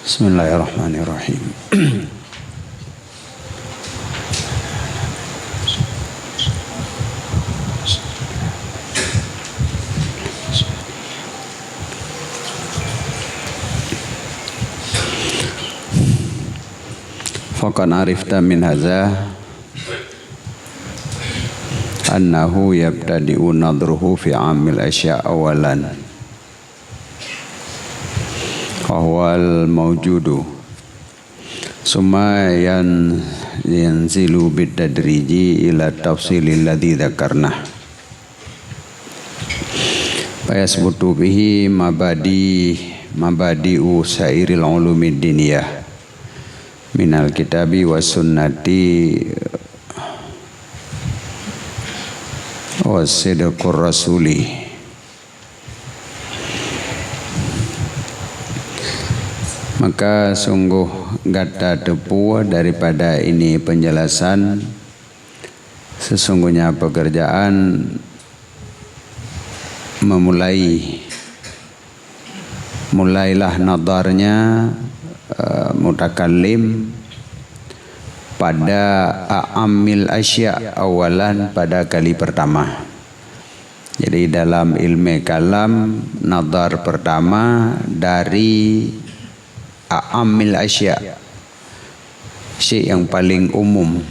Bismillahirrahmanirrahim. Faqad arifta min hadza annahu yabtadi'u nadruhu fi 'amil asya' awalan wa huwal mawjudu summa yanzilu bit-tadriji ila tafsilil ladzi dzakarna fa yasbutu bihi mabadi'u sairil ulumid diniyah minal kitabi was sunnati was sidqur rasuli. Maka sungguh gata tepu daripada ini penjelasan, sesungguhnya pekerjaan mulailah nadarnya mutakallim pada a'amil asya' awalan, pada kali pertama. Jadi dalam ilmu kalam nadar pertama dari a'amil asya', syai' yang paling umum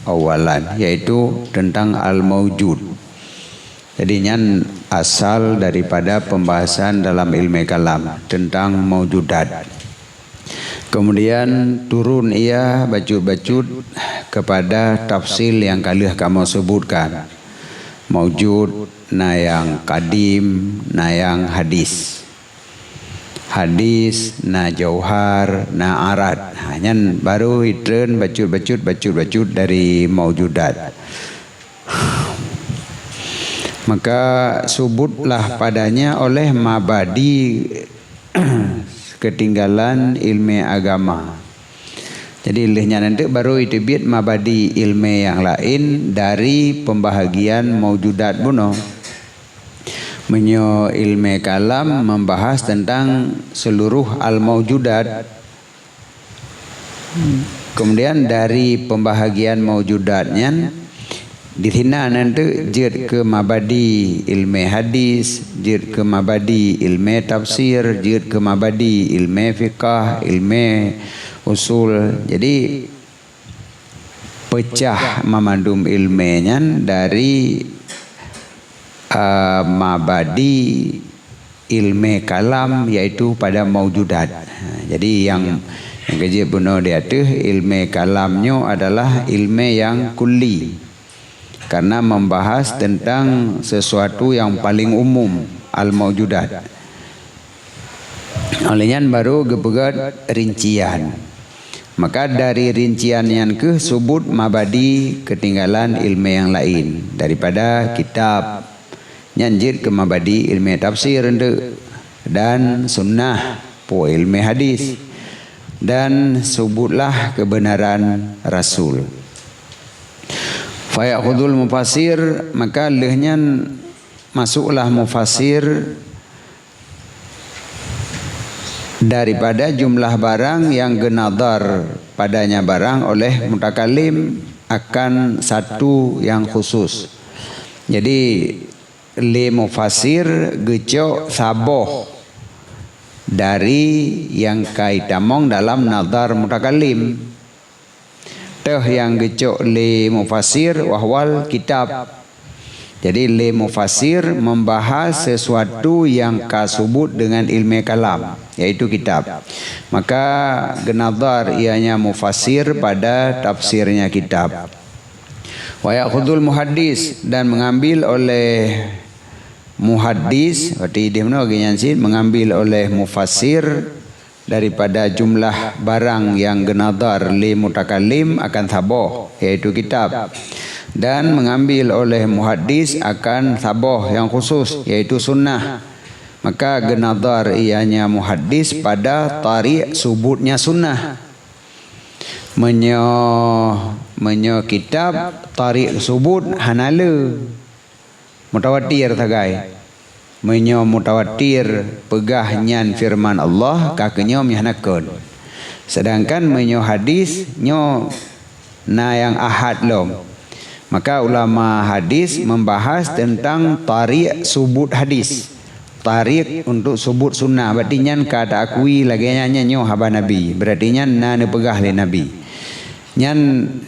awalan, yaitu tentang al-mawjud. Jadinya asal daripada pembahasan dalam ilmu kalam tentang mawjudat. Kemudian turun ia bacut-bacut kepada tafsil yang kali kamu sebutkan. Mawjud, na yang kadim, na yang hadis. Hadis, na jauhar, na arad. Hanya baru itren bacut-bacut dari mawjudat. Maka subutlah padanya oleh mabadi ketinggalan ilmu agama. Jadi ilmunya nanti baru itu biat mabadi ilmu yang lain dari pembahagian maujudat buno. Menyo ilmu kalam membahas tentang seluruh al-maujudat. Kemudian dari pembahagian maujudatnya dihina nanti jid ke mabadi ilmu hadis, jid ke mabadi ilmu tafsir, jid ke mabadi ilmu fiqah, ilmu usul. Jadi pecah memandum ilmunya dari mabadi ilmu kalam, yaitu pada maujudat. Jadi yang kejip bunuh dia tu ilmu kalamnya adalah ilmu yang kulli, karena membahas tentang sesuatu yang paling umum, al-mawjudat. Olehnya baru gepegat rincian. Maka dari rincian yang ke subut mabadi ketinggalan ilmu yang lain daripada kitab. Nyanjir ke mabadi ilmu tafsir dan sunnah po ilmu hadis, dan subutlah kebenaran Rasul. Fayakhudul mufassir, maka lehnya masuklah mufassir daripada jumlah barang yang genadar padanya barang oleh mutakallim akan satu yang khusus. Jadi li mufassir gecok saboh dari yang kaitamong dalam nadar mutakallim. Teh yang gecok li mufassir wahwal kitab. Jadi li mufassir membahas sesuatu yang kasubut dengan ilmu kalam, yaitu kitab. Maka genadar ianya mufassir pada tafsirnya kitab. Wa ya'khudul muhaddis, dan mengambil oleh muhaddis, berarti dia mengambil oleh mufassir daripada jumlah barang yang genadar li mutakallim akan saboh, yaitu kitab, dan mengambil oleh muhaddis akan saboh yang khusus, yaitu sunnah. Maka genadar ianya muhaddis pada tarik subutnya sunnah. Menyo kitab tarik subut hanala mutawatir tagai. menyo mutawatir pegah nyan firman Allah kakenyo mihnakun. Sedangkan menyo hadis nyo na yang ahad lom. Maka ulama hadis membahas tentang tarik subut hadis. Tarik untuk subut sunnah. Berarti nyan kata akui lagi nyo haba Nabi. Berarti nyan na pegah le Nabi. Nyan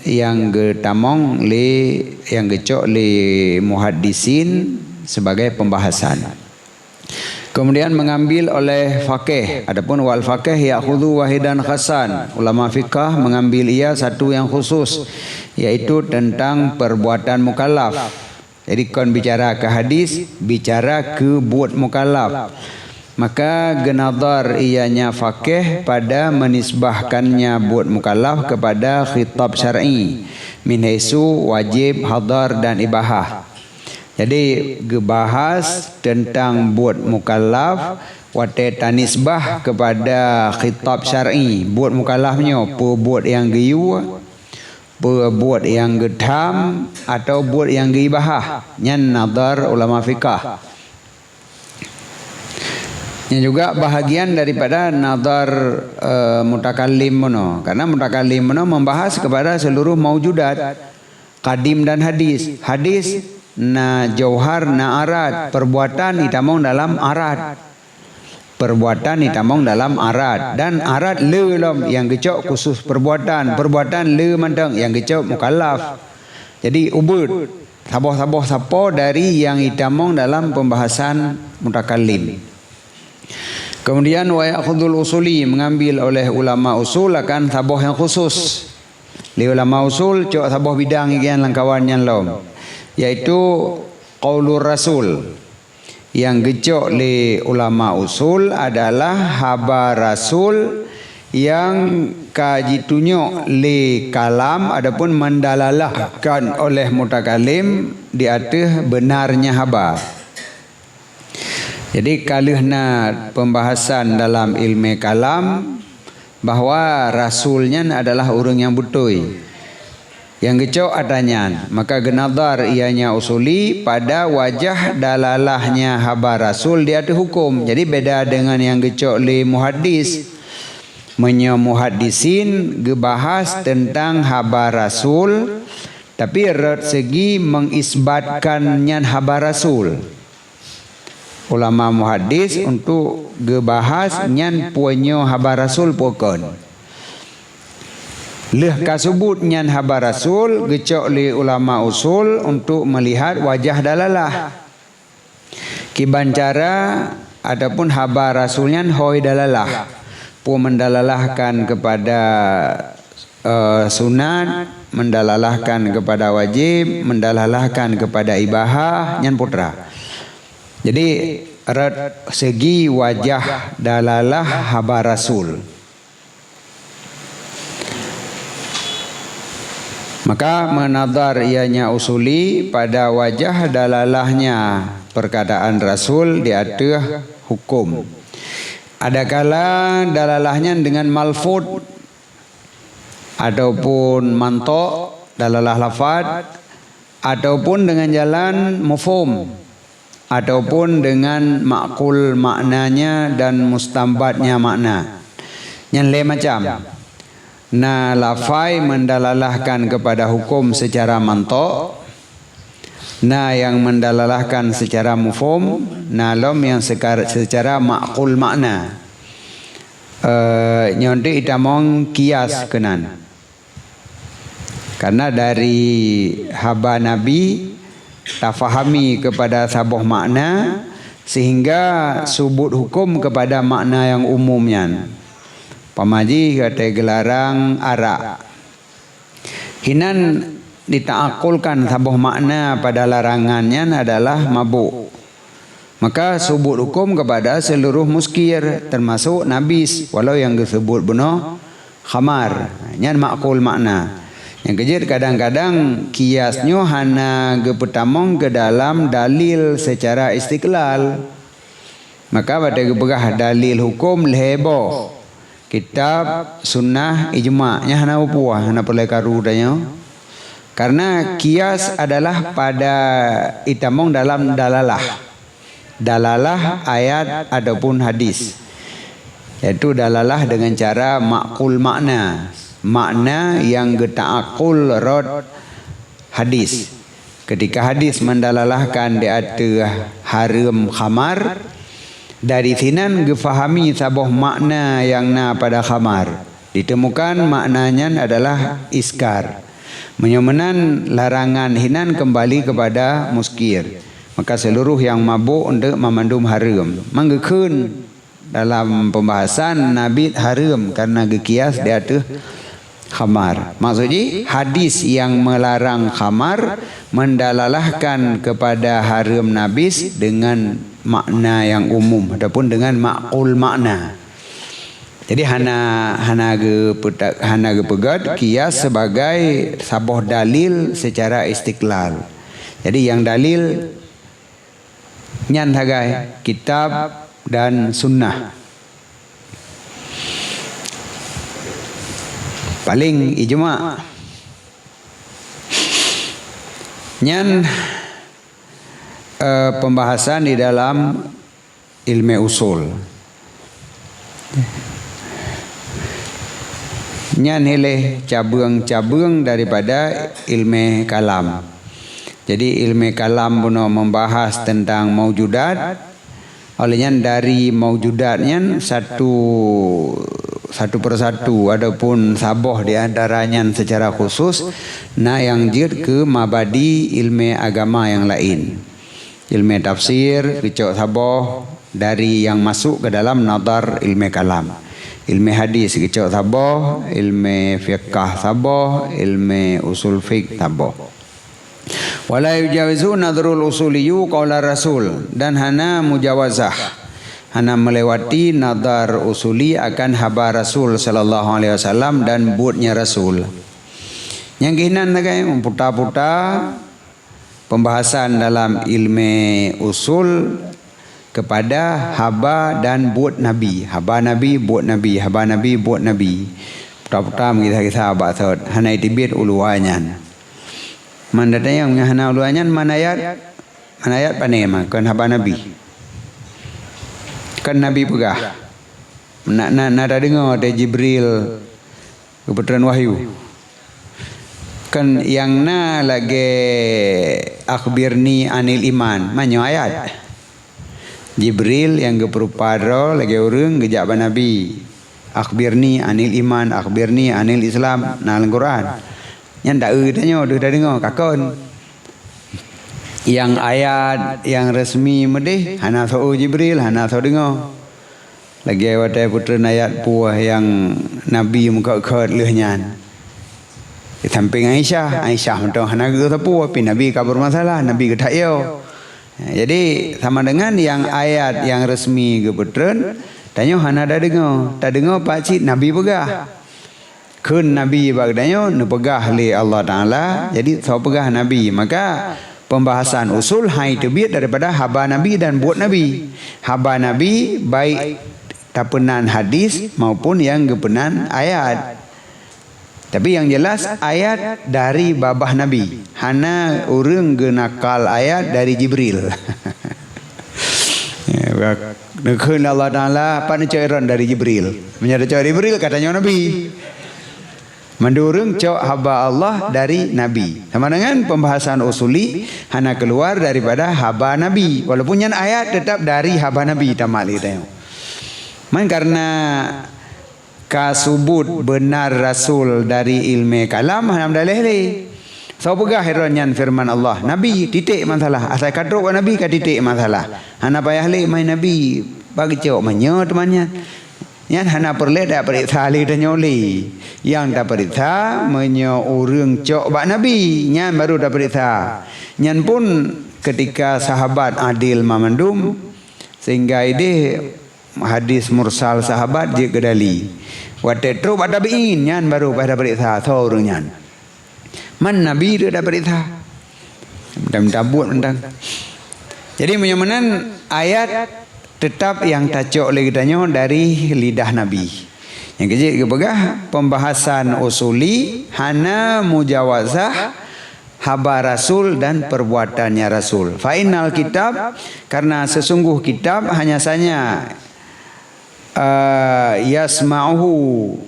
yang getamong le yang gecok le muhaddisin sebagai pembahasan. Kemudian mengambil oleh faqih. Adapun wal faqih ya'khudhu wahidan khasan. Ulama fiqh mengambil ia satu yang khusus, yaitu tentang perbuatan mukallaf. Jadi kon bicara ke hadis, bicara ke buat mukallaf. Maka genadar ianya faqih pada menisbahkannya buat mukallaf kepada khitab syar'i min haisu wajib, hadar dan ibahah. Jadi gebahas tentang buat mukallaf wate tanisbah kepada khitab syar'i. Buat mukallafnya buat yang giyu, buat yang gedam atau buat yang gibahah. Nyan nazar ulama fiqh. Yang juga bahagian daripada nazar mutakallim mono. Karena mutakallim mono membahas kepada seluruh maujudat, qadim dan hadis. Hadis na jauhar na arat, perbuatan ditamong dalam arat. Perbuatan ditamong dalam arat, dan arat le lom yang gecok khusus perbuatan le mandang yang gecok mukallaf. Jadi ubud saboh sapo dari yang ditamong dalam pembahasan mutakallim. Kemudian wa ya'khudhul usuli, mengambil oleh ulama usul akan saboh yang khusus. Li ulama usul cok saboh bidang ikian langkawan yang lom, yaitu qaulur rasul. Yang gecok le ulama usul adalah haba rasul yang kajitunyo le kalam, adapun mendalalahkan oleh mutakalim di atas benarnya haba. Jadi kalihna pembahasan dalam ilmu kalam bahwa rasulnya adalah orang yang betul. Yang gecok adanya, maka genadar ianya usuli pada wajah dalalahnya haba rasul dia ada hukum. Jadi beda dengan yang gecok li muhaddis. Menyo muhaddisin gebahas tentang haba rasul, tapi red segi mengisbatkannya haba rasul. Ulama muhaddis untuk gebahas nyan puanyo haba rasul pokon. Leh kasebut nyan haba rasul gecok li ulama usul untuk melihat wajah dalalah. Kibancara adapun haba rasulnya hoi dalalah. Pu mendalalahkan kepada sunat, mendalalahkan kepada wajib, mendalalahkan kepada ibahah nyan putra. Jadi red segi wajah dalalah haba rasul. Maka menadar ianya usuli pada wajah dalalahnya perkataan Rasul di atas hukum. Adakala dalalahnya dengan malfud ataupun mantok dalalah lafad, ataupun dengan jalan mufhum, ataupun dengan makul maknanya dan mustambatnya makna. Yang lain macam. Nah, lafai mendalalahkan kepada hukum secara mantok. Nah, yang mendalalahkan secara mufhum. Nah, lom yang secara makul makna. Nyonti itamong kias kenan. Karena dari haba Nabi tafahami kepada sabuh makna, sehingga subut hukum kepada makna yang umumnya. Pamaji kata gelarang arak. Hinan ditaakulkan sabuh makna pada larangannya adalah mabuk. Maka subut hukum kepada seluruh muskir termasuk nabis, walau yang disebut benar khamar. Nyan makul makna. Yang kejir kadang-kadang kiasnya hana gepetamong ke dalam dalil secara istiqlal. Maka pada gebegah dalil hukum lehebo. Kitab, sunnah, ijma' hana upuah, hana perlu karu danya. Karena kias adalah pada itamong dalam dalalah. dalalah ayat ataupun hadis. Iaitu dalalah dengan cara makul makna. Makna yang geta'akul rod hadis. Ketika hadis mendalalahkan di atas haram khamar, dari sinan gefahami sabuh makna yang na pada khamar. Ditemukan maknanya adalah iskar. Menyemenan larangan hinan kembali kepada muskir. Maka seluruh yang mabuk untuk memandum haram. Manggekun dalam pembahasan Nabi haram karena gekias di atas khamar. Maksudnya hadis yang melarang khamar mendalalahkan kepada haram nabis dengan makna yang umum ataupun dengan makul makna. Jadi hana ge pegat kias sebagai sabuh dalil secara istiqlal. Jadi yang dalil nyan hagai kitab dan sunnah. Paling ijma' nyan pembahasan di dalam ilmu usul. Nyan hileh cabang-cabang daripada ilmu kalam. Jadi ilmu kalam pun membahas tentang maujudat. Olehnya dari maujudatnya satu persatu adapun saboh di antaranya secara khusus yang jid ke mabadi ilmu agama yang lain. Ilmu tafsir kecok saboh dari yang masuk ke dalam nadar ilmu kalam. Ilmu hadis kecok saboh, ilmu fiqh saboh, ilmu usul fiqh saboh. Wala yujawizu nadrul usuliyu qaula rasul, dan hana mujawazah, hana melewati nadar usuli akan habar Rasul sallallahu alaihi wasallam dan buatnya Rasul. Yang kinan nagai memputa-puta pembahasan dalam ilmu usul kepada haba dan buat Nabi. Haba Nabi, buat Nabi, haba Nabi, buat Nabi. Puta-puta kita abad hana itibit uluanyan. Mandata yang hana uluanyan manayat panema kan haba Nabi. Kan Nabi pegah. Nak dengar dari Jibril kebetulan wahyu. Kan yang na lagi akhbirni anil iman. Manyo ayat. Jibril yang geperuparo lagi urang gejak Nabi. Akhbirni anil iman, akhbirni anil Islam. Nah Al-Quran. Yang tak tanya dah dengar kakon. Yang ayat yang resmi medih hana so Jibril, hana so dengar. Lagi watai putra ayat puah yang Nabi muka khat lehnyan. Di samping Aisyah mentang hana ge sapu tapi Nabi kabur masalah, Nabi ge tak yo. Jadi sama dengan yang ayat yang resmi ke putren tanya hana dah dengar, tak dengar pak cik Nabi pegah. Kun Nabi bagdanyo nu pegah li Allah Taala, jadi so pegah Nabi. Maka pembahasan usul hai terbit daripada haba Nabi dan buat Nabi. Haba Nabi baik tapenan hadis maupun yang gepenan ayat. Tapi yang jelas ayat dari babah Nabi. Hana urang genakal ayat dari Jibril. Nekun Allah Taala pada cairan dari Jibril. Menyada cairan Jibril katanya Nabi. Mendurung cok haba Allah dari Nabi. Sama dengan pembahasan usuli hana keluar daripada haba Nabi. Walaupun yang ayat tetap dari haba Nabi tamali tengok. Man karena kasubut benar Rasul dari ilmu kalam hanam dalih li. So pegah heranyan firman Allah. Nabi titik masalah. Asal kadruk Nabi ka titik masalah. Hana payah li main Nabi bagi cok menyo temannya. Yang hana perle dak periksa li dan nyoli. Yang dak periksa menyo urang cok bak Nabi. Nyan baru dak periksa. Nyan pun ketika sahabat adil mamandum sehingga ide hadis mursal sahabat je kedali. Wate tru pada biin nyan baru pada periksa so urang nyan. Man Nabi dia dah periksa. Tabut mentang. Jadi menyamanan ayat tetap yang tacok lagi tanya dari lidah Nabi. Yang kecil kepegah pembahasan usuli hana mujawazah haba Rasul dan perbuatannya Rasul. Fa innal kitab, karena sesungguh kitab hanya saja yasma'uhu,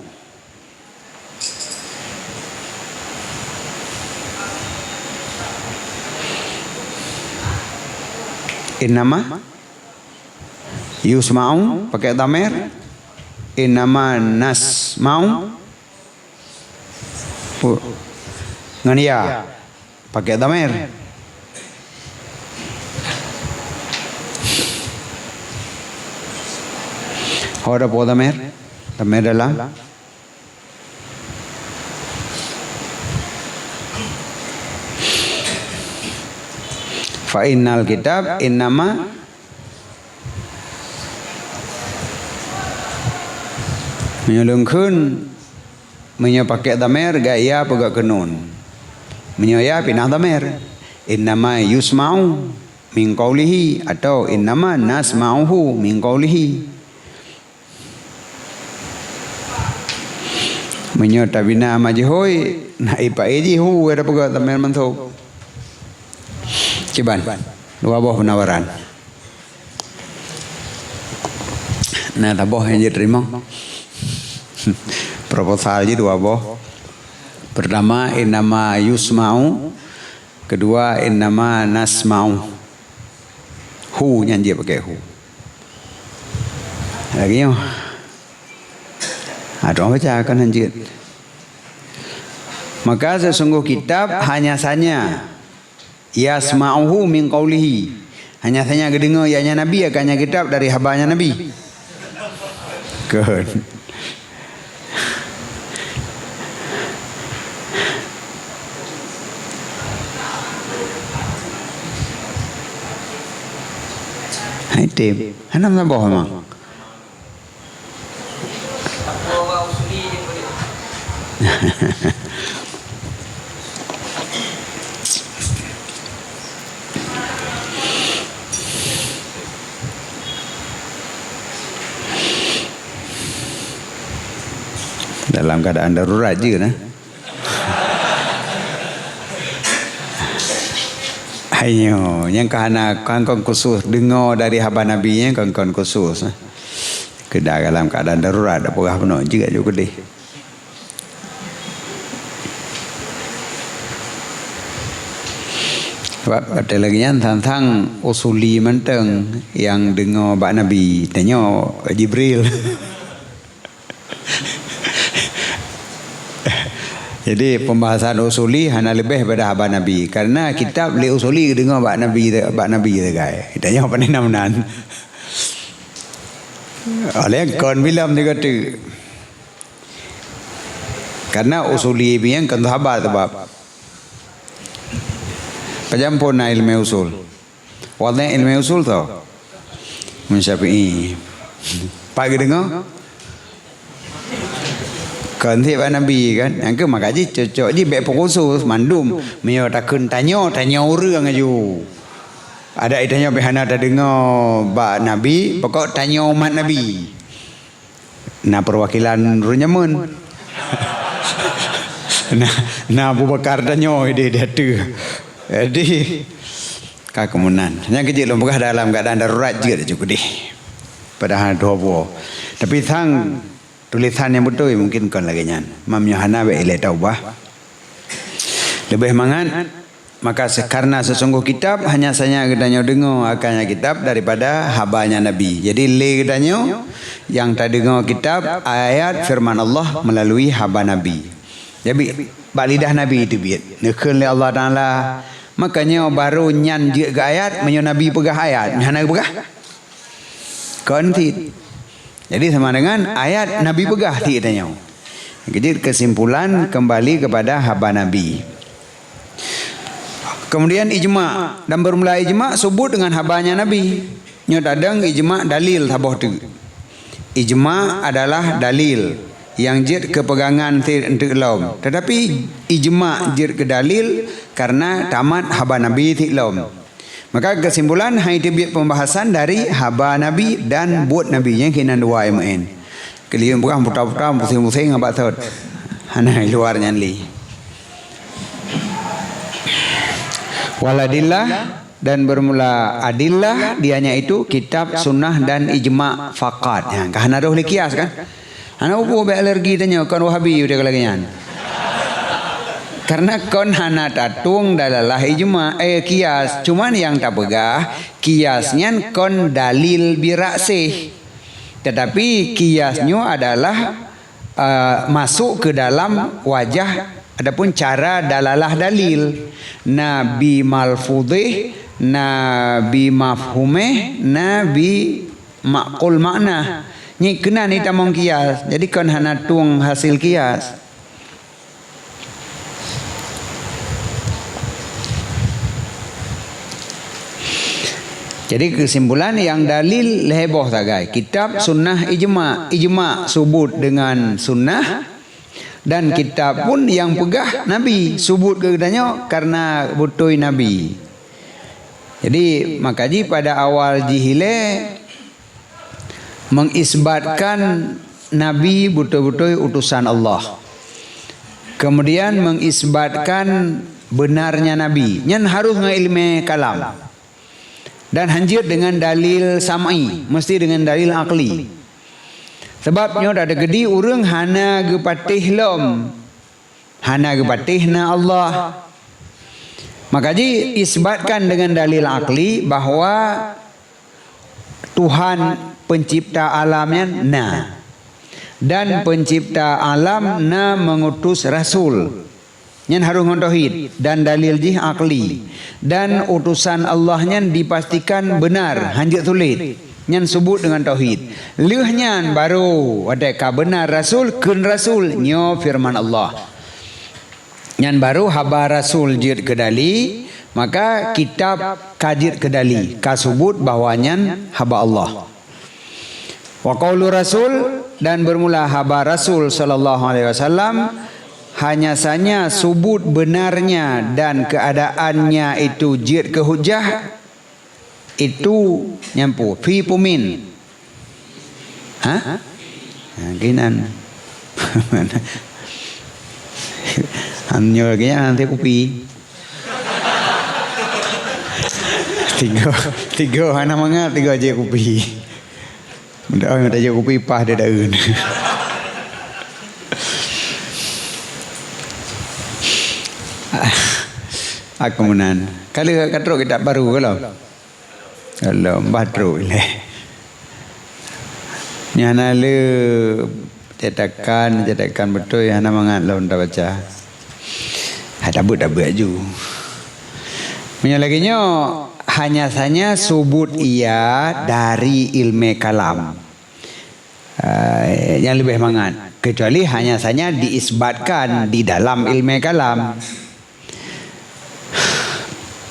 innama yusma'u pakai dhamir, innama nasma'u ngania pakai dhamir. Ada apa dhamir? Dhamir dalam fa innal kitab innama menyolong kun pakai dhamir gaya pegak kenun menyoya pinah dhamir innama yusma'u min qawlihi atau innama nasma'uhu min qawlihi menyo tabina majhoi na ipa eji hu ada pegak dhamir manthuk Ciban, dua buah penawaran. Nah, tak boh yang diterima. Proposal je dua buah. Pertama, innama yusma'u. Kedua, innama nasma'u. Hu nyanyi pakai hu. Lagi yo. Ada orang baca kan nyanyi. Maka sesungguh kitab hanya saja yasma'uhu min qawlihi, hanya saja kedengar ianya Nabi akannya kitab dari habanya Nabi. Good. Hai tim, hanam tak boh memang. Dalam keadaan darurat je nah. Ayo, yang kahana kangkong khusus dengar dari haba Nabi yang kangkong khusus. Kedah dalam keadaan darurat apa kah penuh juga deh. Sebab ada lagi yang tentang usuli menteng yang dengar bak Nabi tanya Jibril. Jadi pembahasan usuli hanya lebih pada haba Nabi. Karena kitab li usuli dengar bak Nabi tu guys. Tanya apa ni namunan. Oleh kon bilam juga tu. Karena usuli biang kan haba tu bab. Pajampun ilmu usul. Wadai ilmu usul tu. Syafi'i. Pagi dengar kan tiap Nabi kan yang ke makaji cocok je baik pokoksus mandum mio takun tanya orang aju ada itanya behana ada dengar bak Nabi pokok tanya umat Nabi nah perwakilan runyamun nah Abu Bakar tanya dia tu jadi kemunan yang kecil lembah dalam keadaan darurat je cukup deh padahal dua buah tapi sang tulisan yang betul mungkin kon lagi nyan mam Yohana be ile taubah lebih mangan maka karena sesungguh kitab hanya saja gedanya dengar akannya kitab daripada habanya Nabi. Jadi le gedanya yang tak dengar kitab ayat firman Allah melalui haba Nabi. Jadi balidah Nabi itu biat nekeun le Allah Taala makanya baru nyan je ke ayat menyo Nabi pegah ayat nyana pegah kontit. Jadi sama dengan ayat Nabi pegah tanya. Jadi kesimpulan kembali kepada haba Nabi. Kemudian ijma dan bermula ijma sebut dengan habanya Nabi. Nyo dadang ijma dalil tabah tu. Ijma adalah dalil yang jid kepegangan untuk laum. Tetapi ijma jid ke dalil karena tamat haba Nabi ti laum. Maka kesimpulan hai tibit pembahasan dari haba Nabi dan buat Nabi yang kena dua MN. Kalian bukan putar-putar pusing-pusing apa thot. Hana luarnya li. Waladillah dan bermula adillah dianya itu kitab, sunnah dan ijma' faqat. Ya, kan ada boleh kias kan? Ana upo be alergi tanya kan Wahabi dia kalagian. Karena kon hana tatung dalalah ijma' kias. Cuman yang tak pegah kiasnya kon dalil biraksih. Tetapi kiasnya adalah masuk ke dalam wajah adapun cara dalalah dalil. Nabi malfudih, nabi mafhumeh, nabi makul makna. Ni kena ni tamong kias. Jadi kon hana tung hasil kias. Jadi kesimpulan yang dalil leheboh tagai. Kitab, sunnah, ijma'. Ijma' subut dengan sunnah. Dan kitab pun yang pegah Nabi. Subut kepadanya karena butoi Nabi. Jadi makaji pada awal jihile mengisbatkan Nabi betul-betul utusan Allah. Kemudian mengisbatkan benarnya Nabi. Yang harus ngilme kalam. Dan hanjir dengan dalil sam'i, mesti dengan dalil akli. Sebabnya ada gedi urang hana gepatih lom. Hana gepatih na Allah. Maka isbatkan dengan dalil akli bahwa Tuhan pencipta alamnya na. Dan pencipta alam na mengutus rasul. Yang harus tauhid dan dalil jih akli. Dan utusan Allahnya dipastikan benar, hanjir sulit. Yang sebut dengan tauhid. Leuhnya baru ada benar rasul kun rasul nyo firman Allah. Yang baru haba rasul jid kedali, maka kitab kajid kedali, kasubut bahwanya haba Allah. Wa qaulu rasul dan bermula haba rasul sallallahu alaihi wasallam hanya saja subut benarnya dan keadaannya itu jid ke hujah itu nyampu fi pumin. Ha? Ginan. Anyo lagi nanti kopi. Tiga hana mangat tiga aja kopi. Mudah aja kopi pah dia daun. Aku menan. Kalau katro kita baru kalau baru le. Nyana le cetakan betul ya nama mangat lawan tak baca. Ada dabu aju. Menyalaginya hanya saja subut ia dari ilmu kalam. Yang lebih mangat. Kecuali hanya saja diisbatkan di dalam ilmu kalam.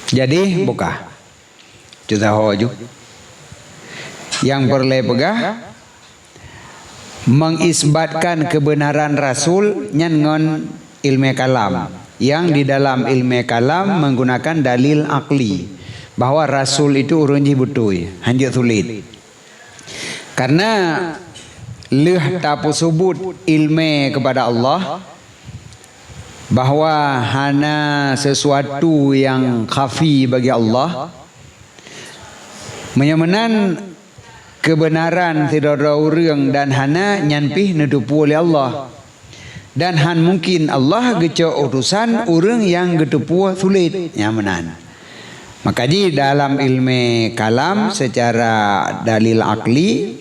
Jadi buka juta hoju yang perlu pegah mengisbatkan kebenaran Rasul ngon ilmu kalam yang di dalam ilmu kalam menggunakan dalil akli bahwa Rasul itu urunji butui hanjir sulit karena leh tapu subut ilmu kepada Allah bahwa hana sesuatu yang khafi bagi Allah menyamanan kebenaran tidak ada urang dan hana nyanpih nedupu oleh Allah dan han mungkin Allah geco utusan urang yang getupu sulit nyamanan. Maka di dalam ilmu kalam secara dalil akli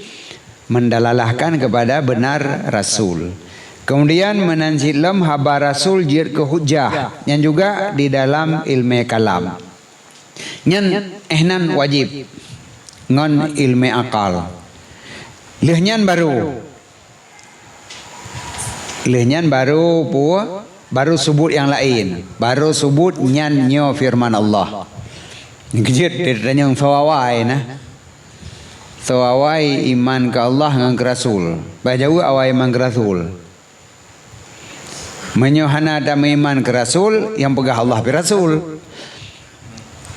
mendalalahkan kepada benar Rasul. Kemudian menanzilam haba rasul jir ke hujah yang juga di dalam ilmu kalam. Nyan ehnan wajib ngon ilmu akal. Lehnyan baru baru sebut yang lain. Baru sebut nyan nyo firman Allah. Kejut ditanya sawawai nah. Sawawai iman ke Allah ngan ke Rasul. Bajau awai iman ke Rasul. Menyohana ada iman ke Rasul yang pegah Allah bi Rasul.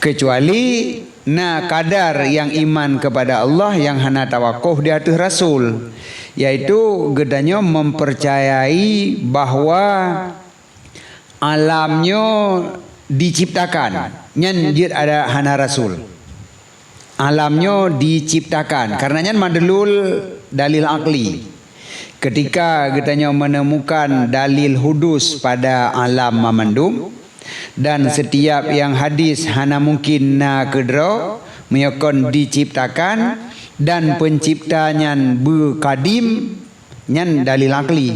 Kecuali na kadar yang iman kepada Allah yang hana tawakuh di atas Rasul, yaitu gedanya mempercayai bahwa alamnya diciptakan nyan jid ada hana rasul. Alamnya diciptakan. Karenanya madelul dalil akli. Ketika kitanya menemukan dalil hudus pada alam mamandum, dan setiap yang hadis hana mungkin na kedra menyokon diciptakan, dan penciptanya berkadim nyan dalil akli.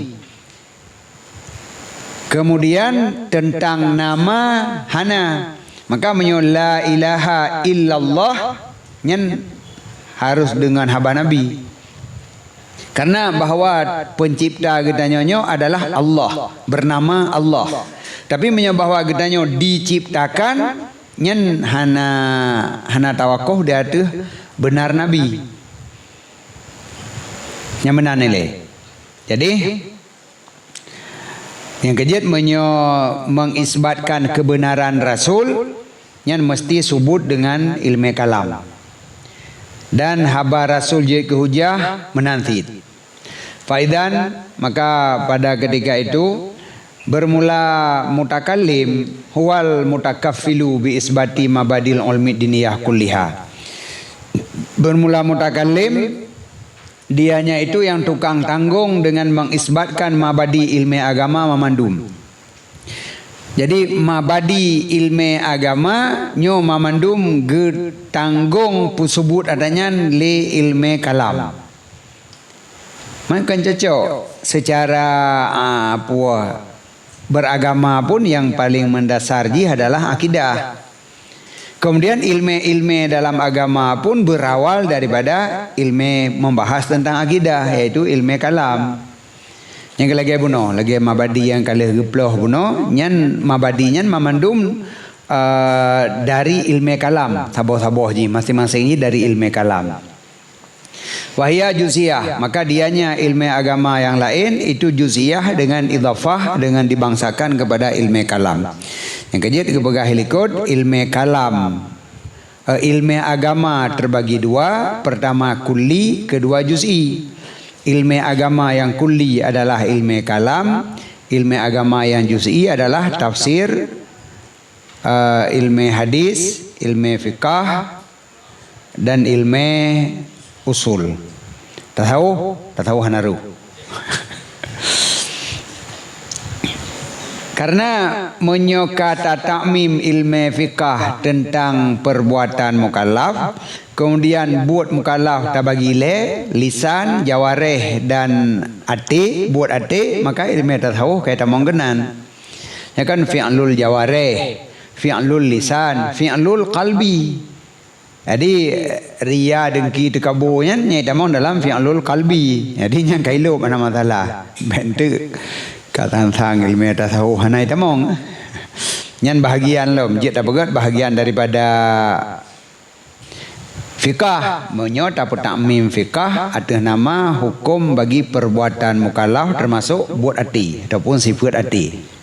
Kemudian tentang nama hana, maka menyo la ilaha illallah nyan harus dengan haba nabi. Karena bahawa pencipta kitanya adalah Allah, bernama Allah. Tapi menyo bahawa kitanya diciptakan nyan hana tawakuh dia tu benar nabi. Yang benar nilai. Jadi yang kejut mengisbatkan kebenaran Rasul yang mesti subut dengan ilmu kalam. Dan haba Rasul je ke hujah menanti. Faidan, maka pada ketika itu bermula mutakallim huwal mutakaffilu bi isbati mabadil ulmi diniyah kulliha. Bermula mutakallim, dianya itu yang tukang tanggung dengan mengisbatkan mabadi ilmu agama mamandum. Jadi mabadi ilmu agama nyo mamandum tanggung pusubut adanya li ilmu kalam. Maka cocok secara beragama pun yang paling mendasar adalah akidah. Kemudian ilmu-ilmu dalam agama pun berawal daripada ilmu membahas tentang akidah, yaitu ilmu kalam. Yang lagi buno, lagi mabadi yang kali geploh buno, nyan mabadi nyan mamandum dari ilmu kalam, saboh-saboh ji masing-masing ji dari ilmu kalam. Wahia juziyah, maka dianya ilmu agama yang lain itu juziyah dengan idhafah, dengan dibangsakan kepada ilmu kalam. Yang kejut kepegang helikod ilmu kalam. Ilmu agama terbagi dua. Pertama kulli, kedua juz'i. Ilmu agama yang kulli adalah ilmu kalam. Ilmu agama yang juz'i adalah tafsir, ilmu hadis, ilmu fiqah, dan ilmu usul. Tahu hanaru. Karena menyokata takmim ilmu fikah tentang perbuatan mukallaf, kemudian buat mukallaf tabagi lisan, jawareh dan ati, buat ati, maka ilmu tasawuf kata menggenan. Ya kan fi'lul jawareh, fi'lul lisan, fi'lul qalbi. Jadi ria dengki tekabunya nyata mon dalam fi'lul qalbi. Jadi yang kailu mana masalah. Bentuk kata tentang ilmu tasawuf hanai tamong. Nyan bahagian lo, menjadi apa bahagian daripada fikah. Menyot apa takmim fikah ada nama hukum bagi perbuatan mukallaf termasuk buat hati ataupun sifat hati.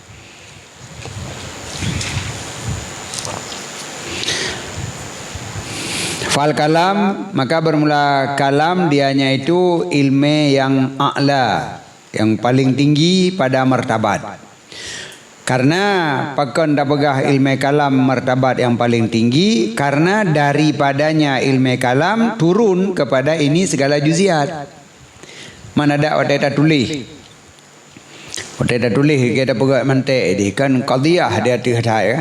Fal kalam, maka bermula kalam dianya itu ilmu yang a'la, yang paling tinggi pada martabat. Karena pakon dapegah ilmu kalam martabat yang paling tinggi, karena daripadanya ilmu kalam turun kepada ini segala juziat. Mana ada orang tulis. Orang tulis kita pegah mantek di kan qadiyah dia terhadap ya.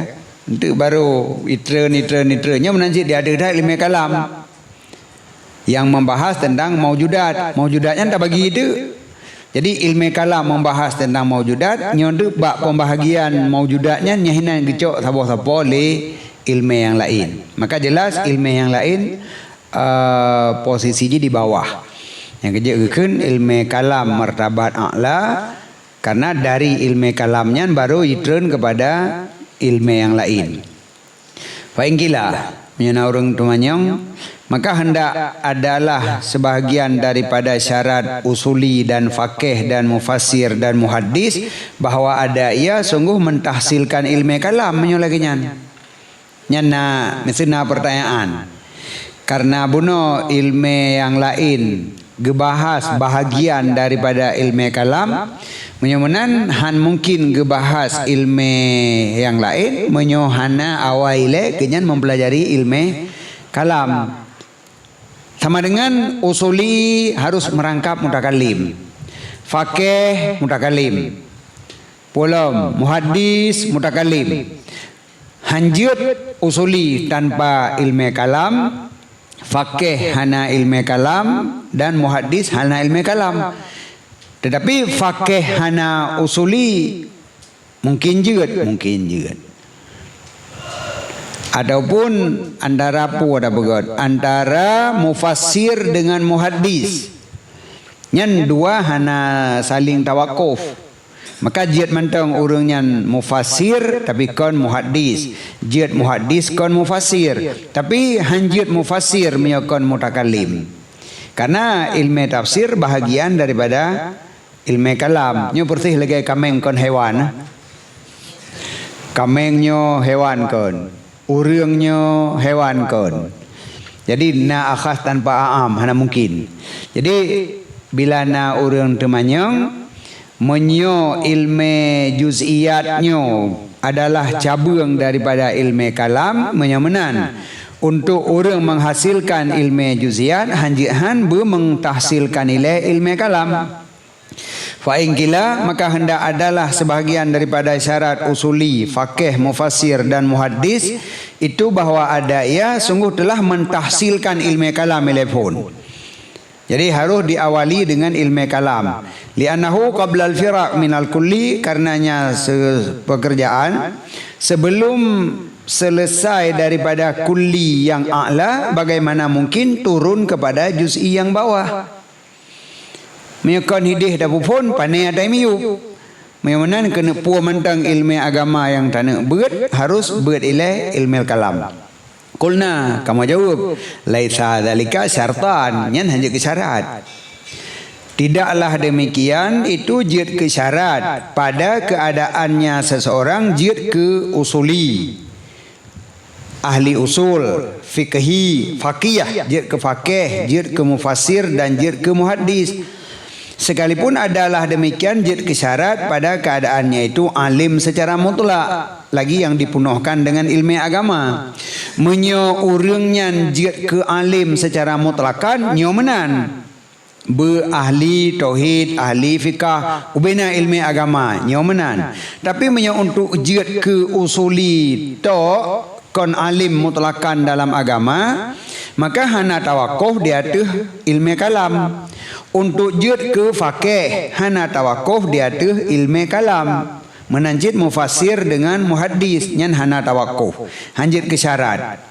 Itu baru itra-nya menanjit dia ada ilmu kalam yang membahas tentang maujudat. Maujudatnya tak bagi itu. Jadi ilmu kalam membahas tentang maujudat, nyondu bak pembahagian maujudatnya nyahinan gecok sabo-sabo le ilmu yang lain. Maka jelas ilmu yang lain posisinya di bawah. Yang kejadian ilmu kalam martabat a'la, karena dari ilmu kalamnya baru yitrun kepada ilmu yang lain. Faingkila menyana orang tumanyong, maka hendak adalah sebahagian daripada syarat usuli dan fakih dan mufassir dan muhaddis bahawa ada ia sungguh mentahsilkan ilmu kalam menyolaginya. Nyana mesina pertanyaan. Karena buno ilmu yang lain gebahas bahagian daripada ilmu kalam, menyomanan han mungkin gebahas ilmu yang lain, menyohana awaile kenyan mempelajari ilmu kalam. Sama dengan usuli harus merangkap mutakalim, fakih mutakalim, pulam muhaddis mutakalim. Hanjut usuli tanpa ilmu kalam, fakih hana ilmu kalam, dan muhaddis hana ilmu kalam. Tetapi fakih hana usuli mungkin juga. Ataupun antara antara mufassir dengan muhaddis, nyan dua hana saling tawakuf. Maka jiat mantang orang nyan mufassir tapi kon muhaddis, jiat muhaddis kon mufassir, tapi hanjiat mufassir menyokon mutakalim. Karena ilmu tafsir bahagian daripada ilmu kalam. Nyo pertih lagi kameng kon hewan, kamengnya hewan kon, urangnya hewan kon. Jadi na akhas tanpa aam hana mungkin. Jadi bila na urang temanyong menyo ilmu juz'iyatnya adalah cabang daripada ilmu kalam, menyomanan untuk orang menghasilkan ilmu juz'iyat hanjihan mengtahsilkan nilai ilmu kalam. Fa'in kila, maka hendak adalah sebahagian daripada syarat usuli, fakih, mufassir dan muhaddis itu bahawa ada ia sungguh telah mentahsilkan ilmu kalam telefon. Jadi harus diawali dengan ilmu kalam. Li'annahu qabla al-firaq minal kulli, karenanya pekerjaan sebelum selesai daripada kulli yang a'la, bagaimana mungkin turun kepada juz'i yang bawah. Menyokon hidih dah pun panai ada miyup. Menyamanan kena puas mentang ilmu agama yang tanah berat, harus berat ilmu kalam. Kulna, kamu jawab, laisa dzalika syartan, nyan hanya kesyarat. Tidaklah demikian, itu jid kesyarat pada keadaannya seseorang jid ke usuli, ahli usul, fikhi, faqih, jid ke faqih, jid ke mufassir dan jid ke muhaddis. Sekalipun adalah demikian jid kesyarat pada keadaannya itu alim secara mutlak, lagi yang dipenuhkan dengan ilmu agama. Menyo urangnya jid ke alim secara mutlakan nyomenan ahli tauhid, ahli fikah, ubena ilmu agama nyomenan. Tapi menyo untuk jid ke usuli to kon alim mutlakan dalam agama, maka hana tawakuf di atas ilmu kalam. Untuk jid ke faqih hana tawakuf di atas ilmu kalam. Menanjid mufassir dengan muhaddis nyan hana tawakuf, hanjid ke syarat.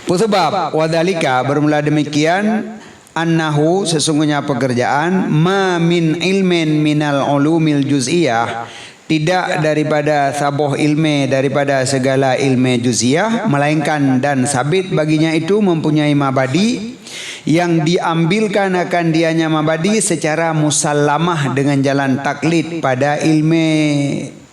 Sebab wadhalika bermula demikian, annahu sesungguhnya pekerjaan ma min ilmin minal ulumil juz'iyah, tidak daripada sabuh ilmu daripada segala ilmu juz'iyah, melainkan dan sabit baginya itu mempunyai mabadi yang diambilkan akan dianya mabadi secara musallamah dengan jalan taklid pada ilmu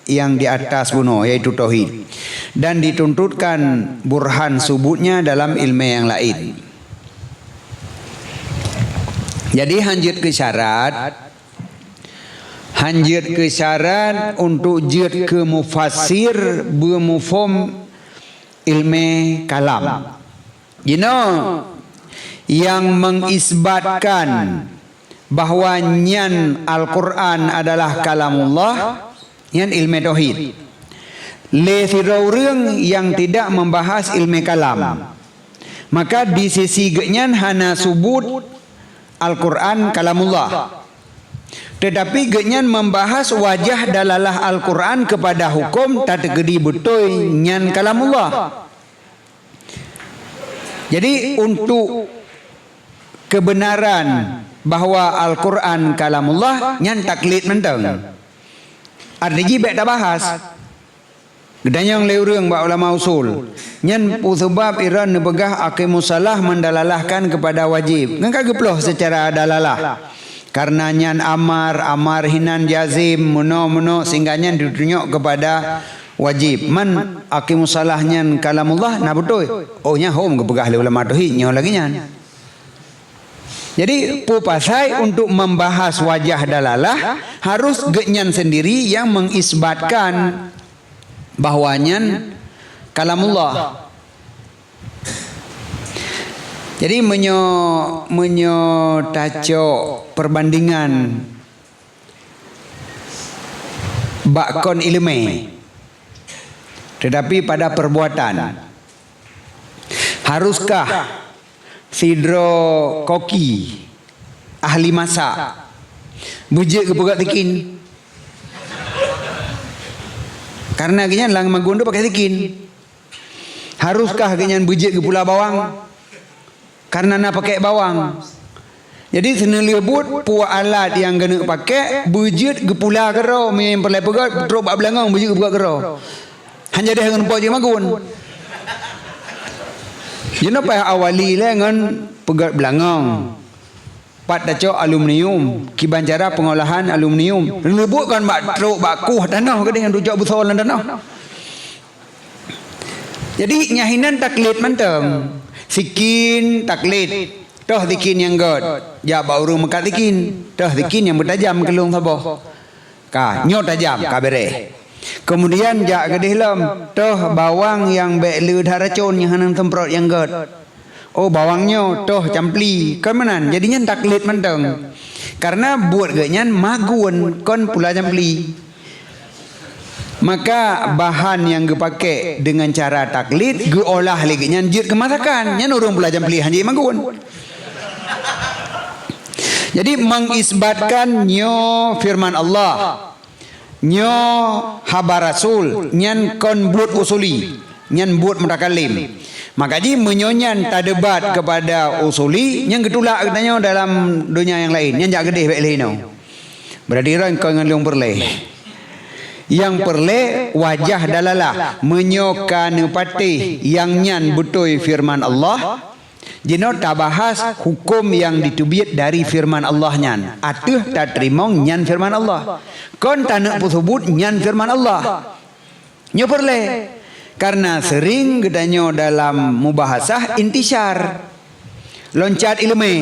yang di atas bunuh, yaitu tauhid, dan dituntutkan burhan subutnya dalam ilmu yang lain. Jadi hanjit ke syarat untuk jid ke mufassir bermufhum ilmu kalam. You know, yang mengisbatkan bahawa nyan Al-Quran adalah kalamullah, nyan ilmu tauhid. Le firaureung yang tidak membahas ilmu kalam, maka di sisi genyan hana subut Al-Quran kalamullah. Tetapi genyan membahas wajah dalalah Al-Quran kepada hukum tak gedi betul nyan kalamullah. Jadi untuk kebenaran bahawa Al-Quran kalamullah nyan taklid mentang. Artinya baik tak bahas. Gedanyang leurang ba ulama usul. Nyan sebab Iran nebegah akimusalah mendalalahkan kepada wajib. Ngaka geploh secara dalalah. Karena nyan amar hinan jazim muno sehingga nyan ditunjuk kepada wajib. Man akimusalah nyan kalamullah na betul. Oh nya hom gebegah le ulama tauhid nyo lagi nyan. Jadi pupasai untuk membahas wajah dalalah harus genyan sendiri yang mengisbatkan bahwanya kalamullah. Jadi menyo taco perbandingan bakon ilmu, tetapi pada perbuatan haruskah sidro koki ahli masak bujik ke pegat tikin? Karena kenyan lang magundo pakai tikin. Haruskah kenyan bujik ke pula bawang? Karena nak pakai bawang. Jadi senelibut puak alat yang kena pakai bujit ke pula kero yang perlu pegat terus bak belangang bujit ke pegat kero. Hanya dia dengan puak je magun. Jadi apa awali lah dengan pegat belangang. Pat dacok aluminium, kiban cara pengolahan aluminium. Lebut kan bak teruk bak kuh tanah ke dia yang rujak besar dalam tanah. Jadi nyahinan taklid manteng. Sikin taklid. Toh tikin yang god. Ya baru mekat tikin. Toh tikin yang bertajam kelung saboh. Ka nyot tajam ka bere. Kemudian jak gedih lam. Toh bawang yang bek le daracun yang hanang semprot yang god. Oh bawangnya toh campli. Kan menan jadinya taklid manteng. Karena buat genyan magun kon pula campli. Maka bahan yang dipakai dengan cara taklid geolah lagi nyan jit kemasakan nyan urung pula campli hanji magun. Jadi mengisbatkan nyo firman Allah, nyo habar Rasul, nyan kon buat usuli, nyan buat mutakalim. Maka ji menyonyan tadebat kepada usuli, nyan getulak katanya dalam dunia yang lain, nyan jak gedeh baik lain. Berarti orang kau dengan liung perleh. Yang perle wajah dalalah menyokan patih yang nyan betul firman Allah. Jino tak bahas hukum yang ditubit dari firman Allah nyan. Atuh tak terimong nyan firman Allah. Kon tak nak sebut nyan firman Allah. Nyo perle. Karena sering gedanyo dalam mubahasah intisar. Loncat ilmu.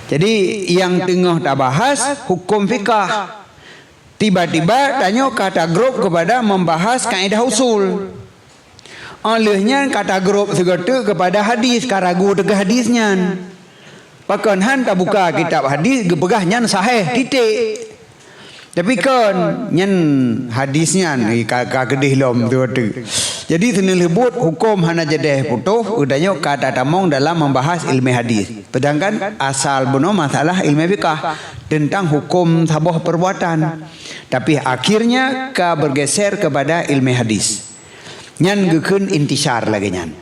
Jadi yang tengah tak bahas hukum fikah. Tiba-tiba tanya kata grup kepada membahas kaedah usul. Olehnya kata grup segera kepada hadis, karagu tegah hadisnya. Pakan han tak buka kitab hadis, gepegah nyan sahih titik. Tapi kan nyan hadisnya ni kagedih lom tu. Jadi senelebut hukum hana jedeh putuh udahnya kata tamong dalam membahas ilmu hadis. Sedangkan asal benar masalah ilmu fikah tentang hukum sabah perbuatan. Tapi akhirnya ka bergeser kepada ilmu hadis. Nyan gekun intisar lagi nyan.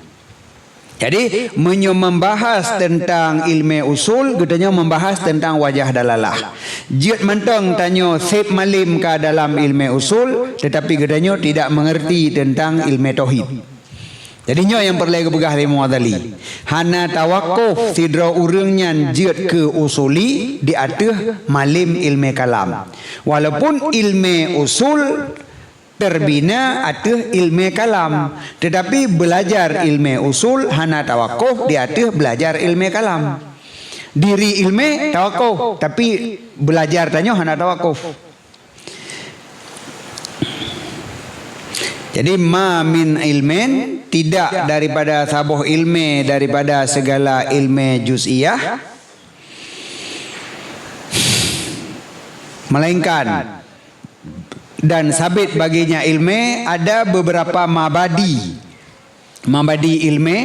Jadi membahas tentang ilmu usul, gedanya membahas tentang wajah dalalah. Jid mentang tanya sep malim ka dalam ilmu usul, tetapi gedanya tidak mengerti tentang ilmu tauhid. Jadinya yang perlu kebegah li muadzali. Hana tawakuf sidra urang nyan jid ke usuli di atas malim ilmu kalam. Walaupun ilmu usul terbina atas ilmu kalam, tetapi belajar ilmu usul hana tawakuf di atas belajar ilmu kalam. Diri ilmu tawakuf, tapi belajar tanya hana tawakuf. Jadi ma min ilmin, tidak daripada sabuh ilmu daripada segala ilmu juz'iyah, melainkan dan sabit baginya ilmu ada beberapa mabadi ilmu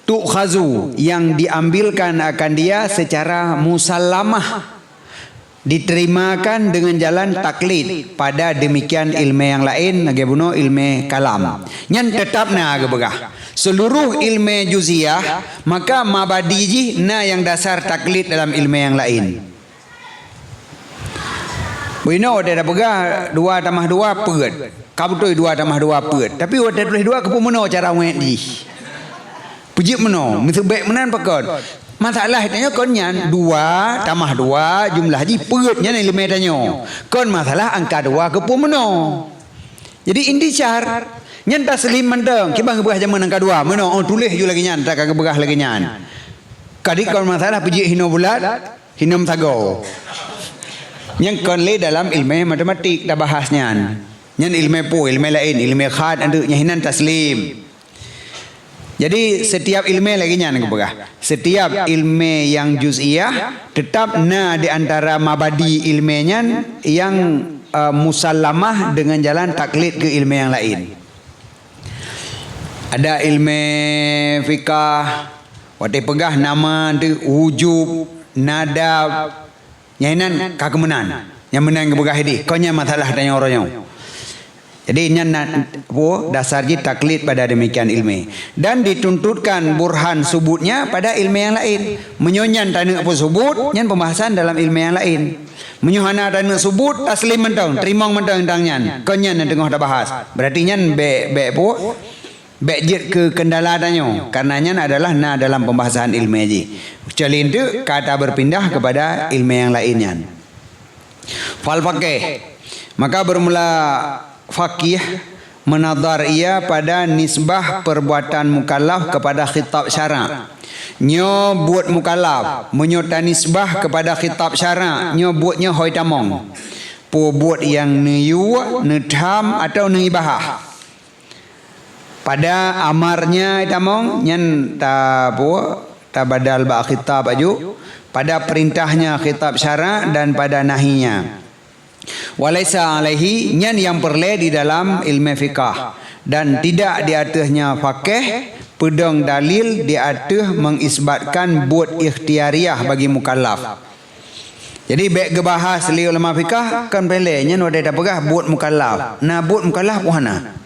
tu'khazu yang diambilkan akan dia secara musallamah, diterimakan dengan jalan taklid pada demikian ilmu yang lain nagabuno ilmu kalam. Nyan tetap na agabagah seluruh ilmu juz'iyah, maka mabadi ji na yang dasar taklid dalam ilmu yang lain. Bino ada pegah 2 tambah 2 peut. Kamu tu 2 tambah 2 peut. Tapi ada tulis 2 kepu meno cara wet di. Puji meno, misebek menan pakon. Masalah tanya kon nyan 2 tambah 2 jumlah ji peutnya ni ilmu tanya. Kon masalah angka 2 kepu meno. Jadi intisar nyan taslim mendeng kibang gebah zaman angka 2 meno tulis ju lagi nyan tak gebah lagi nyan. Kadik kalau masalah pergi hino bulat, hinom sago. Yang kon le dalam ilmu matematik dah bahasnya. Yang ilmu lain, ilmu khat andu nyahinan taslim. Jadi setiap ilmu lagi nyan kebegah. Setiap ilmu yang juz'iyah tetap di antara mabadi ilmunya yang musallamah dengan jalan taklid ke ilmu yang lain. Ada ilmu fikah, wate pegah nama tu wujub, nadab, nyahinan kakemenan. Yang menang kebegah ini, konya masalah tanya orangnya. Jadi ini dasar taklid pada demikian ilmu. Dan dituntutkan burhan subutnya pada ilmu yang lain. Menyonyan tanah apa subut, nyan pembahasan dalam ilmu yang lain. Menyuhana tanah subut, taslim mentang, terimang mentang tentangnya. Konyan yang tengah dah bahas. Berarti nyan jet ke kendala tanya. Karenanya adalah dalam pembahasan ilmu aja. Kecuali itu kata berpindah kepada ilmu yang lainnya. Fal faqih. Maka bermula faqih menadhar ia pada nisbah perbuatan mukallaf kepada khitab syara'. Nyo buat mukallaf menyota nisbah kepada khitab syara', nyo buatnya hoi tamong. Buat yang neyu, nedham atau neibahah. Pada amarnya tamong nyan ta badal ba khitab aju, pada perintahnya khitab syara' dan pada nahinya. Walaisa alaihi nyan yang perle di dalam ilmu fikah dan tidak di atasnya faqih pedang dalil di atas mengisbatkan buat ikhtiariyah bagi mukallaf. Jadi baik gebahas li ulama fikah kan pele nyan wada dah pegah buat mukallaf. Nah buat mukallaf wahana.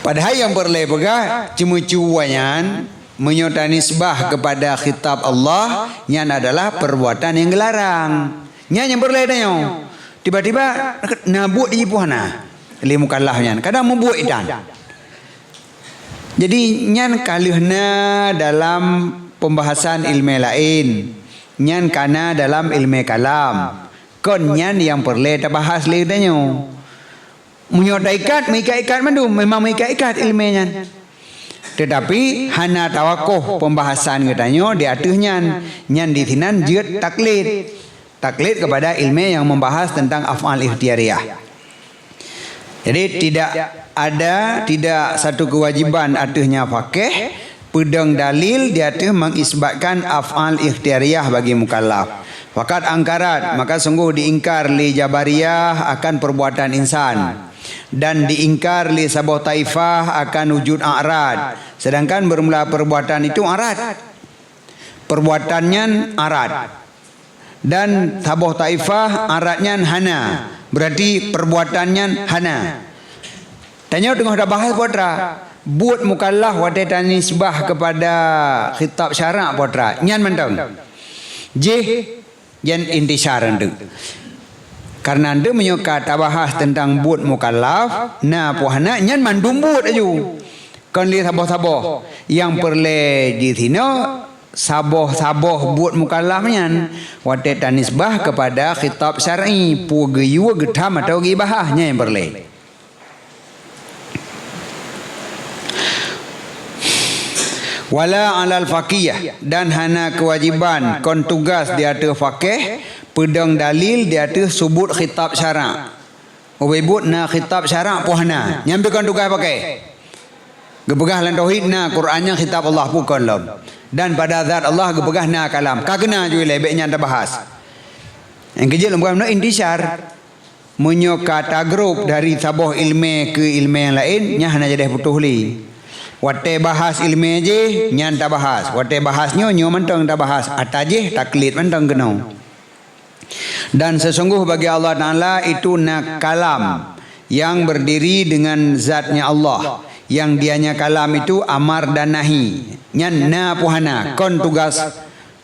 Padahal yang perle pegah cuma-cuanyan menyota nisbah kepada khitab Allah yang adalah perbuatan yang dilarang. Yang berledanya tiba-tiba nabuk di puhana li mukallafnya kadang membuat idan. Jadi nyan kalihna dalam pembahasan ilmu lain, nyan kana dalam ilmu kalam. Kon nyan yang perle bahas li danyo. Menyota ikat, mengikat mandum memang mengikat ilmunya. Tetapi hana tawakuh pembahasan katanya di atasnya nyan di sinan jet taklid kepada ilmu yang membahas tentang af'al ikhtiariyah. Jadi tidak satu kewajiban atasnya faqih pedang dalil di atas mengisbatkan af'al ikhtiariyah bagi mukallaf. Fakat angkarat maka sungguh diingkar li jabariyah akan perbuatan insan. Dan diingkar li sabah taifah akan wujud a'rad. Sedangkan bermula perbuatan itu a'rad. Perbuatannya a'rad. Dan sabah taifah a'radnya hana. Berarti perbuatannya hana. Tanya tengah dah bahas potra. Buat mukallaf wadai nisbah kepada khitab syara' potra. Nyan mentang. Yan intisar itu. Karena anda menyuka bahas tentang buat mukallaf, puhana nyan mandum buat aju. Kan li saboh-saboh yang perle di sini saboh-saboh buat mukallaf nyan wate tanisbah kepada khitab syar'i pu geyu gedam atau gibahahnya yang perle. Wala alal faqih dan hana kewajiban kon tugas di atas faqih pedang dalil di atas subut khitab syara'. Ubebut khitab syara' puhana. Nyampikan tugas pakai. Gepegah lan tauhid Qur'annya khitab Allah bukan lom. Dan pada zat Allah gepegah kalam. Kagena juga lebeknya anda bahas. Yang kecil bukan intisar. Menyokata grup dari saboh ilmu ke ilmu yang lain nya hana jadi putuh li. Wate bahas ilmu je nyan tak bahas. Wate bahasnya nyo mentang tak bahas. Ataje taklid mentang genau. Dan sesungguh bagi Allah Ta'ala itu kalam yang berdiri dengan zatnya Allah. Yang dianya kalam itu amar dan nahi. Nyan puhana kon tugas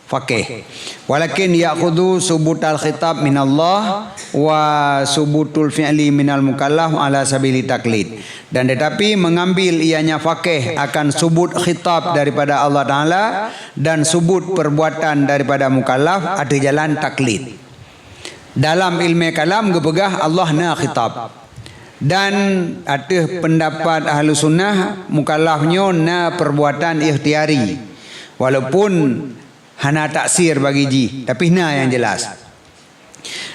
faqih. Walakin ya'khudhu subutal khitab minallah wa subutul fi'li minal mukallaf ala sabili taklid. Dan tetapi mengambil ianya faqih akan subut khitab daripada Allah Ta'ala dan subut perbuatan daripada mukallaf ada jalan taklid. Dalam ilmu kalam gepegah Allah khitab. Dan ada pendapat ahlu sunnah mukallafnya na perbuatan ikhtiari walaupun hana taksir bagi ji, tapi na yang jelas.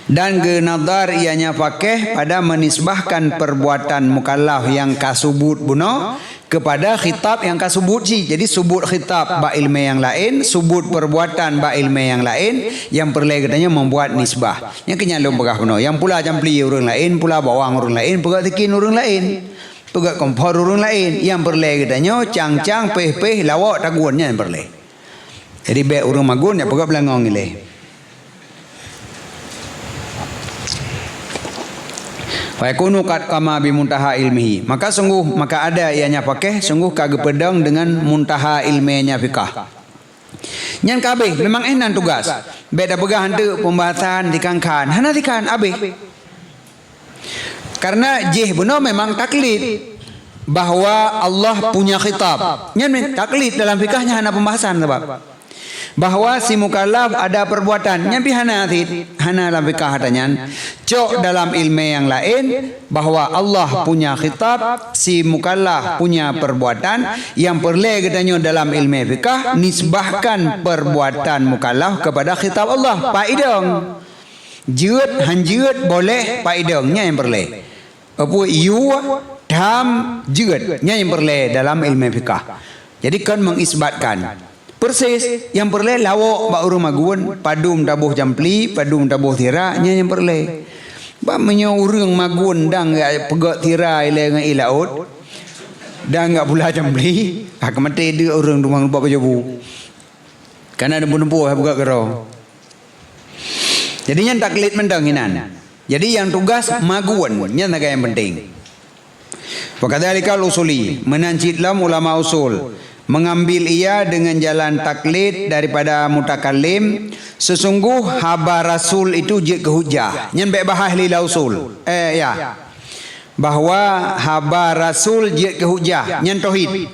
Dan genadar ianya pakai pada menisbahkan perbuatan mukallaf yang kasubut buno kepada khitab yang kasubut si. Jadi subut khitab ba ilmu yang lain, subut perbuatan ba ilmu yang lain, yang perlu katanya membuat nisbah. Yang kenyalum pegah buno, yang pula jampli orang lain, pula bawang orang lain, pegak tikin orang lain, pegak kompor orang lain. Yang perlu katanya cang-cang peh-peh lawak taguannya yang perlu. Jadi baik orang magun ya pegak belangong ileh. Fayakunu qad kama bi muntaha ilmihi. Maka ada ianya pakai sungguh kagak pedang dengan muntaha ilmiahnya fikah. Nyan kabeh memang enan tugas. Beda begah hantu pembahasan dikangkan. Hana dikan abeh. Karena jih benar memang taklid bahwa Allah punya khitab. Nyan taklid dalam fikahnya hana pembahasan sebab bahwa si mukallaf ada perbuatan nyampi hana dalam fikah katanya cok dalam ilmu yang lain bahwa Allah punya khitab, si mukallaf punya perbuatan. Yang perlu katanya dalam ilmu fikah nisbahkan perbuatan mukallaf kepada khitab Allah. Pak idong jeut hanjeut boleh pak idongnya yang perlu apa iu dam jeutnya yang perlu dalam ilmu fikah. Jadi kan mengisbatkan persis yang perlu lawak bak urang magun padum tabuh jampli padum tabuh tira nya yang perlu ba menyo urang magun dang pegak tira ile ngai laut dan enggak pula jampli kemate dia urang rumah lupa pajabu kan ada bunuh buka gero. Jadi yang taklid mendang hinan. Jadi yang tugas magun nya naga yang penting. Wakadzalika usuli menancitlah ulama usul mengambil ia dengan jalan taklid daripada mutakallim. Sesungguh habar rasul itu je ke hujah nyen baik bahas lila usul bahwa habar rasul je ke hujah nyen tauhid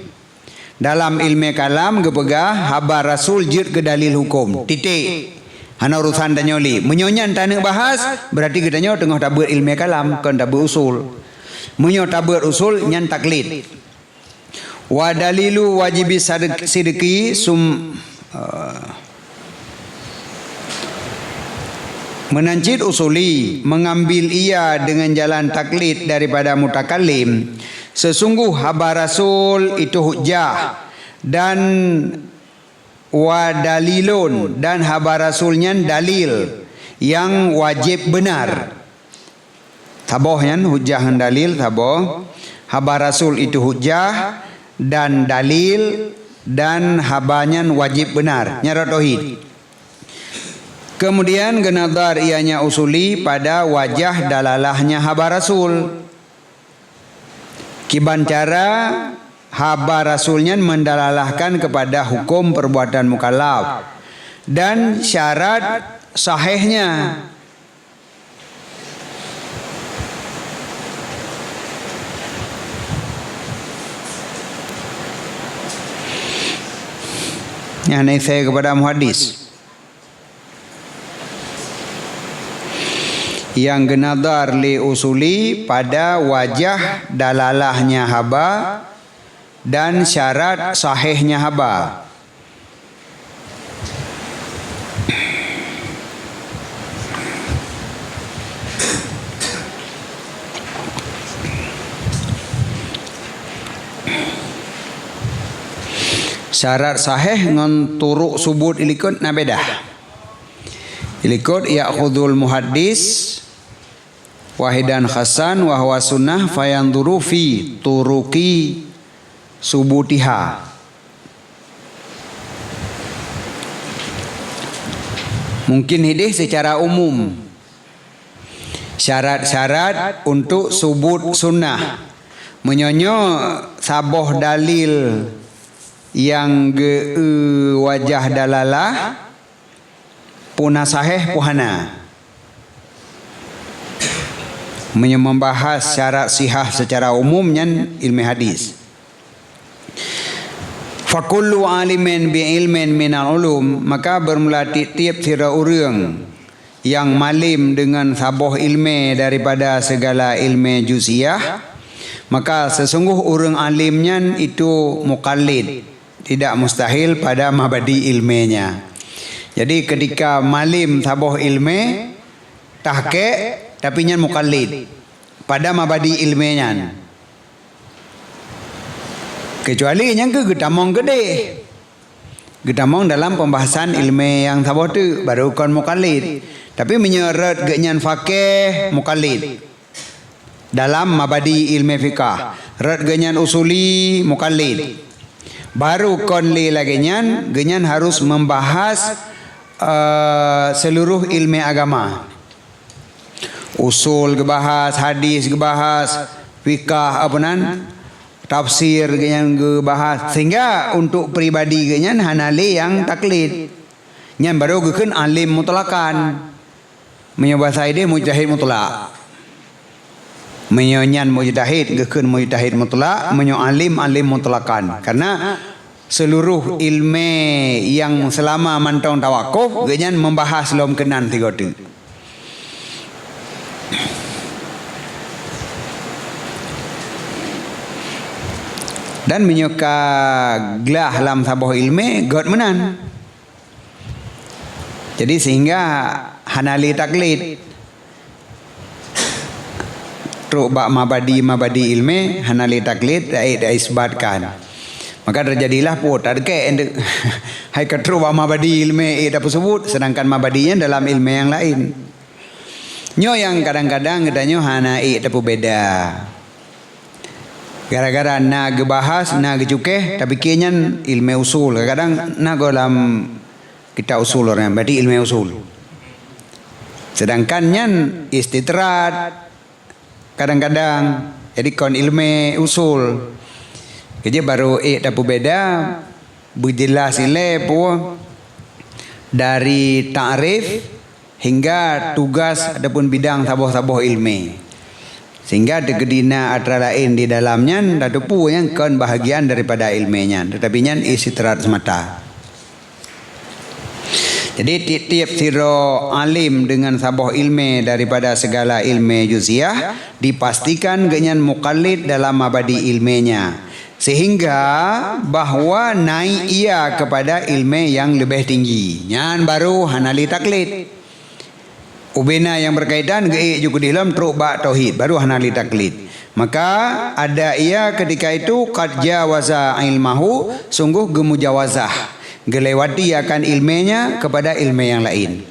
dalam ilmu kalam gepegah habar rasul je ke dalil hukum titik hana urusan danyoli menyonyan tanah bahas berarti katanya tengah tabut ilmu kalam kan tabut usul menyo tabut usul nyen taklid. Wa dalilu wajibi sidqi menancit usuli mengambil ia dengan jalan taklid daripada mutakallim. Sesungguh habar rasul itu hujjah dan wa dalilun dan habar rasulnya dalil yang wajib benar. Tabohnya hujjah dan dalil taboh. Habar rasul itu hujjah dan dalil dan habanyan wajib benar nyara tauhid. Kemudian genadar ianya usuli pada wajah dalalahnya habar rasul. Kiban cara habar rasulnya mendalalahkan kepada hukum perbuatan mukallaf dan syarat sahihnya. Yang ini saya kepada muhadis yang genadar li usuli pada wajah dalalahnya haba dan syarat sahihnya haba. Syarat sahih ngan turuk subut ilikut na beda. Ilikut ya'khudul muhaddis wahidan khasan wa huwa sunnah fayanduru fi turuki subutiha. Mungkin hadis secara umum syarat-syarat untuk subut sunnah menyonyo saboh dalil yang wajah dalalah puna sahih puhana membahas syarat sihah secara umumnya ilmu hadis. Fakullu alimin bi ilmin minal ulum, maka bermula tiap tira urang yang malim dengan sabuh ilmu daripada segala ilmu juz'iyah, maka sesungguh orang alimnya itu muqallid, tidak mustahil pada mabadi ilmunya. Jadi ketika malim sabuh ilmu tahqiq tapi nya muqallid pada mabadi ilmunya, kecuali yang ke getamong gede, getamong dalam pembahasan ilmu yang sabuh tu baru kon muqallid. Tapi menyeret genyan fakih muqallid dalam mabadi ilmu fikah, red genyan usuli muqallid. Baru kon li lagi genyan harus membahas seluruh ilmu agama. Usul gebahas, hadis gebahas, fikah tafsir genyan gebahas, sehingga untuk pribadi genyan hanali yang taklid. Nyan baru gekeun alim mutlakan. Menyebahasa ide mujtahid mutlak, menyanyan mujtahid gekeun mujtahid mutlak, menyo alim mutlakan. Karena seluruh ilmu yang selama mantong tawakuf genyan membahas lom kenan tiga tu. Dan menyuka gelah dalam sabuh ilmu god menan. Jadi sehingga hanali taklid rubak mabadi ilmu hanali taklid dah isbatkan, maka terjadilah putar ke hai ketruba mabadi ilmu dah sebut, sedangkan mabadinya dalam ilmu yang lain. Nyo yang kadang-kadang katanya hanai tapi beda, gara-gara nak gebahas nak gecukeh tapi kenyan ilmu usul, kadang nak dalam kita usul orang berarti ilmu usul. Sedangkan nyan istitrat kadang-kadang jadi kon ilmu usul. Jadi baru tapi beda budilah sile pu dari ta'rif hingga tugas adapun bidang sabuh-sabuh ilmu. Sehingga degedina antara lain di dalamnya datupu yang kon bahagian daripada ilmunya, tetapi nyan istitrat semata. Jadi tiap siro alim dengan sabuh ilmu daripada segala ilmu juz'iyah dipastikan genyan muqallid dalam mabadi ilmunya, sehingga bahwa naik ia kepada ilmu yang lebih tinggi. Nyan baru hanali taklid. Ubena yang berkaitan ge juga di dalam terubak tauhid baru hanali taklid. Maka ada ia ketika itu qad jawaza ilmahu, sungguh gemujawazah gelewati akan ilmunya kepada ilmu yang lain.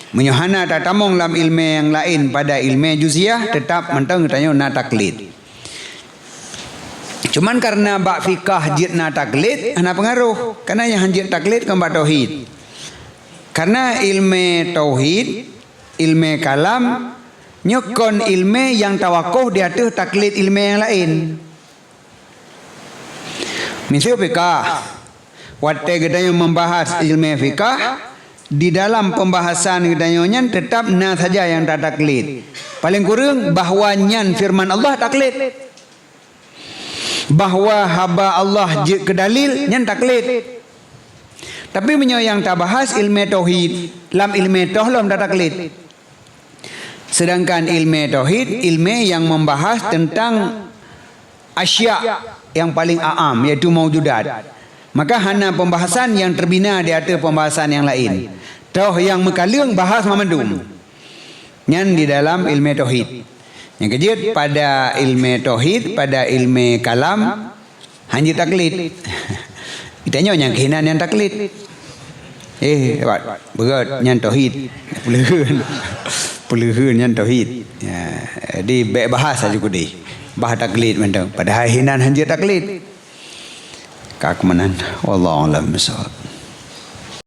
Menyohana tatamong dalam ilmu yang lain pada ilmu juz'iyah tetap mentang tanya na taklid. Cuman karena bak fikah jid na taklid ana pengaruh, karena yang jid taklid kan bak tauhid. Karena ilmu tauhid, ilmu kalam nyokon ilmu yang tawakuf di atas taklid ilmu yang lain. Misal fikah waktu kita membahas ilmu fikah, di dalam pembahasan kita nyan tetap na saja yang tak taklid. Paling kurang bahawa nyan firman Allah taklid, bahawa haba Allah ke dalil nyan taklid. Tapi yang tak bahas ilmu tauhid, lam ilmu tauhid tak taklid. Sedangkan ilmu tauhid ilmu yang membahas tentang asya yang paling aam, yaitu maujudat. Maka hanya pembahasan yang terbina di atas pembahasan yang lain. Tauh yang mekaling bahas mamandum. Yang di dalam ilmu tauhid. Yang kejut pada ilmu tauhid, pada ilmu kalam hanya taklid. Kita yang kehinan yang taklid. Berat yang tauhid. Puluhan yang tauhid. Di bahasa juga di. Bahas taklid mentang. Padahal hinan hanya taklid. Kakmanan wallahu a'lam bishawab.